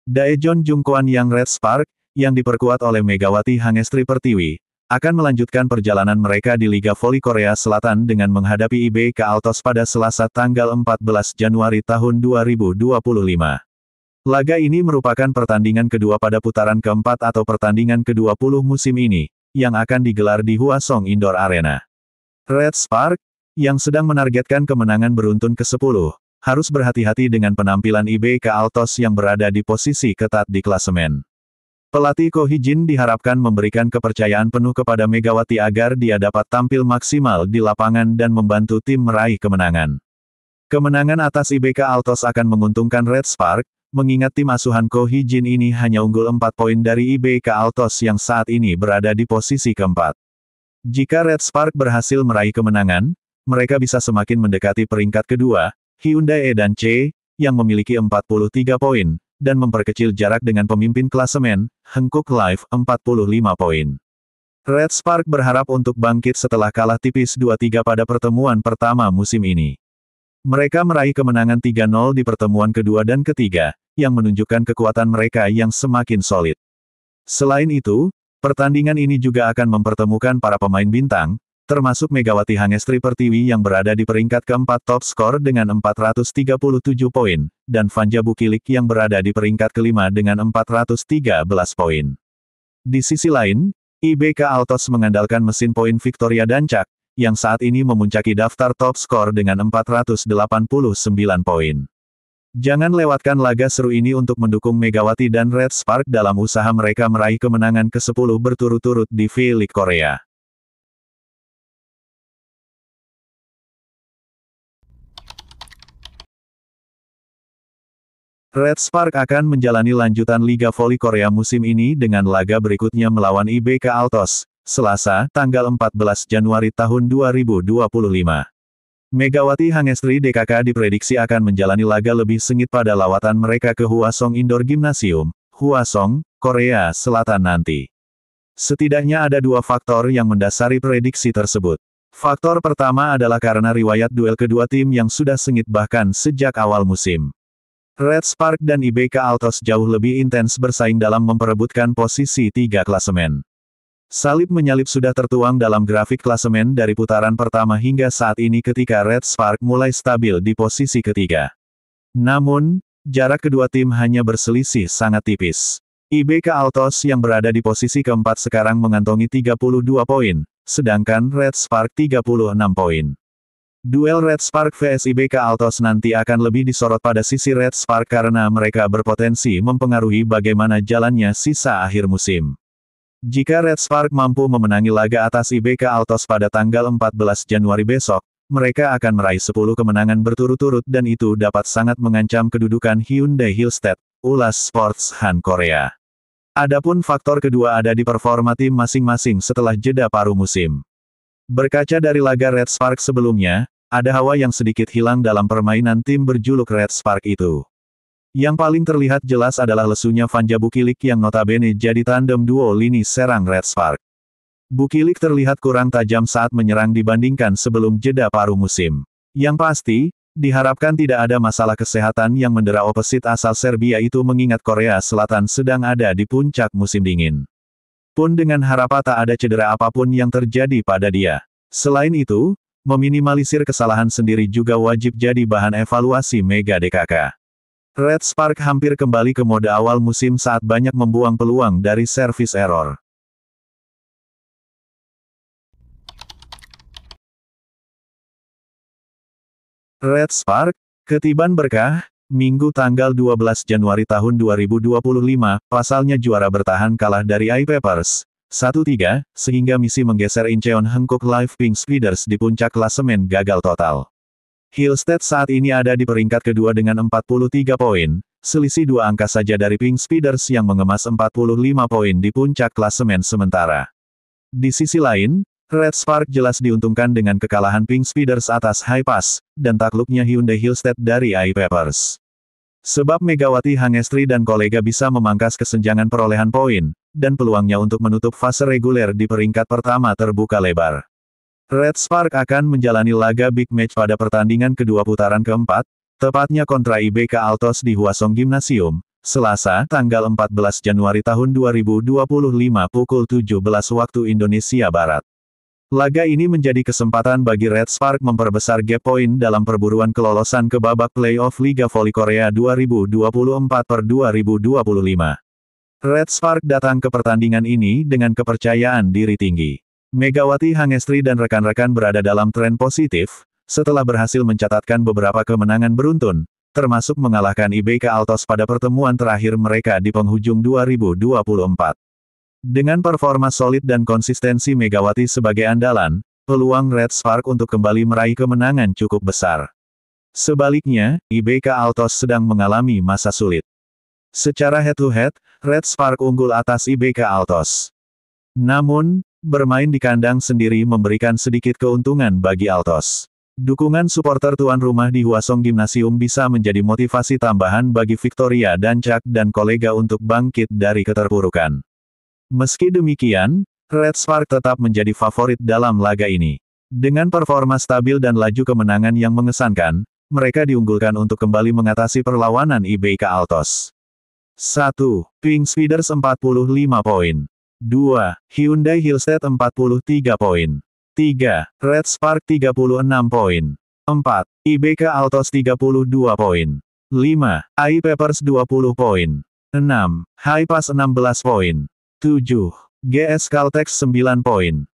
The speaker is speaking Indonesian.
Daejeon Jungkwan yang Red Spark, yang diperkuat oleh Megawati Hangestri Pertiwi, akan melanjutkan perjalanan mereka di Liga Voli Korea Selatan dengan menghadapi IBK Altos pada Selasa tanggal 14 Januari tahun 2025. Laga ini merupakan pertandingan kedua pada putaran keempat atau pertandingan ke-20 musim ini, yang akan digelar di Hwasong Indoor Arena. Red Spark, yang sedang menargetkan kemenangan beruntun ke-10, harus berhati-hati dengan penampilan IBK Altos yang berada di posisi ketat di klasemen. Pelatih Ko Hee-jin diharapkan memberikan kepercayaan penuh kepada Megawati agar dia dapat tampil maksimal di lapangan dan membantu tim meraih kemenangan. Kemenangan atas IBK Altos akan menguntungkan Red Spark, mengingat tim asuhan Ko Hee-jin ini hanya unggul 4 poin dari IBK Altos yang saat ini berada di posisi keempat. Jika Red Spark berhasil meraih kemenangan, mereka bisa semakin mendekati peringkat kedua, Hyundai E dan C, yang memiliki 43 poin, dan memperkecil jarak dengan pemimpin klasemen, Hankook Life, 45 poin. Red Spark berharap untuk bangkit setelah kalah tipis 2-3 pada pertemuan pertama musim ini. Mereka meraih kemenangan 3-0 di pertemuan kedua dan ketiga, yang menunjukkan kekuatan mereka yang semakin solid. Selain itu, pertandingan ini juga akan mempertemukan para pemain bintang, termasuk Megawati Hangestri Pertiwi yang berada di peringkat keempat top skor dengan 437 poin, dan Vanja Bukilik yang berada di peringkat kelima dengan 413 poin. Di sisi lain, IBK Altos mengandalkan mesin poin Victoria Dancak, yang saat ini memuncaki daftar top skor dengan 489 poin. Jangan lewatkan laga seru ini untuk mendukung Megawati dan Red Spark dalam usaha mereka meraih kemenangan ke-10 berturut-turut di V-League Korea. Red Spark akan menjalani lanjutan Liga Voli Korea musim ini dengan laga berikutnya melawan IBK Altos, Selasa, tanggal 14 Januari tahun 2025. Megawati Hangestri DKK diprediksi akan menjalani laga lebih sengit pada lawatan mereka ke Hwasong Indoor Gymnasium, Hwasong, Korea Selatan nanti. Setidaknya ada dua faktor yang mendasari prediksi tersebut. Faktor pertama adalah karena riwayat duel kedua tim yang sudah sengit bahkan sejak awal musim. Red Spark dan IBK Altos jauh lebih intens bersaing dalam memperebutkan posisi 3 klasemen. Salib-menyalip sudah tertuang dalam grafik klasemen dari putaran pertama hingga saat ini ketika Red Spark mulai stabil di posisi ketiga. Namun, jarak kedua tim hanya berselisih sangat tipis. IBK Altos yang berada di posisi keempat sekarang mengantongi 32 poin, sedangkan Red Spark 36 poin. Duel Red Spark vs IBK Altos nanti akan lebih disorot pada sisi Red Spark karena mereka berpotensi mempengaruhi bagaimana jalannya sisa akhir musim. Jika Red Spark mampu memenangi laga atas IBK Altos pada tanggal 14 Januari besok, mereka akan meraih 10 kemenangan berturut-turut dan itu dapat sangat mengancam kedudukan Hyundai Hillstead, Ulas Sports Han Korea. Adapun faktor kedua ada di performa tim masing-masing setelah jeda paruh musim. Berkaca dari laga Red Spark sebelumnya, ada hawa yang sedikit hilang dalam permainan tim berjuluk Red Spark itu. Yang paling terlihat jelas adalah lesunya Vanja Bukilik yang notabene jadi tandem duo lini serang Red Spark. Bukilik terlihat kurang tajam saat menyerang dibandingkan sebelum jeda paruh musim. Yang pasti, diharapkan tidak ada masalah kesehatan yang mendera opposite asal Serbia itu mengingat Korea Selatan sedang ada di puncak musim dingin. Pun dengan harapan tak ada cedera apapun yang terjadi pada dia. Selain itu, meminimalisir kesalahan sendiri juga wajib jadi bahan evaluasi Mega DKK. Red Spark hampir kembali ke mode awal musim saat banyak membuang peluang dari service error. Red Spark, ketiban berkah, Minggu tanggal 12 Januari tahun 2025, pasalnya juara bertahan kalah dari I-Papers, 1-3, sehingga misi menggeser Incheon Hankook Life Pink Speeders di puncak klasemen gagal total. Hillstead saat ini ada di peringkat kedua dengan 43 poin, selisih 2 angka saja dari Pink Speeders yang mengemas 45 poin di puncak klasemen sementara. Di sisi lain, Red Spark jelas diuntungkan dengan kekalahan Pink Speeders atas High Pass, dan takluknya Hyundai Hillstead dari I-Papers. Sebab Megawati Hangestri dan kolega bisa memangkas kesenjangan perolehan poin, dan peluangnya untuk menutup fase reguler di peringkat pertama terbuka lebar. Red Spark akan menjalani laga big match pada pertandingan kedua putaran keempat, tepatnya kontra IBK Altos di Hwasong Gymnasium, Selasa, tanggal 14 Januari tahun 2025 pukul 17 waktu Indonesia Barat. Laga ini menjadi kesempatan bagi Red Spark memperbesar gap poin dalam perburuan kelolosan ke babak playoff Liga Voli Korea 2024/2025. Red Spark datang ke pertandingan ini dengan kepercayaan diri tinggi. Megawati Hangestri dan rekan-rekan berada dalam tren positif, setelah berhasil mencatatkan beberapa kemenangan beruntun, termasuk mengalahkan IBK Altos pada pertemuan terakhir mereka di penghujung 2024. Dengan performa solid dan konsistensi Megawati sebagai andalan, peluang Red Spark untuk kembali meraih kemenangan cukup besar. Sebaliknya, IBK Altos sedang mengalami masa sulit. Secara head-to-head, Red Spark unggul atas IBK Altos. Namun, bermain di kandang sendiri memberikan sedikit keuntungan bagi Altos. Dukungan supporter tuan rumah di Hwasong Gymnasium bisa menjadi motivasi tambahan bagi Victoria dan Chuck dan kolega untuk bangkit dari keterpurukan. Meski demikian, Red Spark tetap menjadi favorit dalam laga ini. Dengan performa stabil dan laju kemenangan yang mengesankan, mereka diunggulkan untuk kembali mengatasi perlawanan IBK Altos. 1. Pink Speeders 45 poin. 2. Hyundai Hillstead 43 poin. 3. Red Spark 36 poin. 4. IBK Altos 32 poin. 5. AI Papers 20 poin. 6. High Pass 16 poin. 7. GS Caltex 9 poin.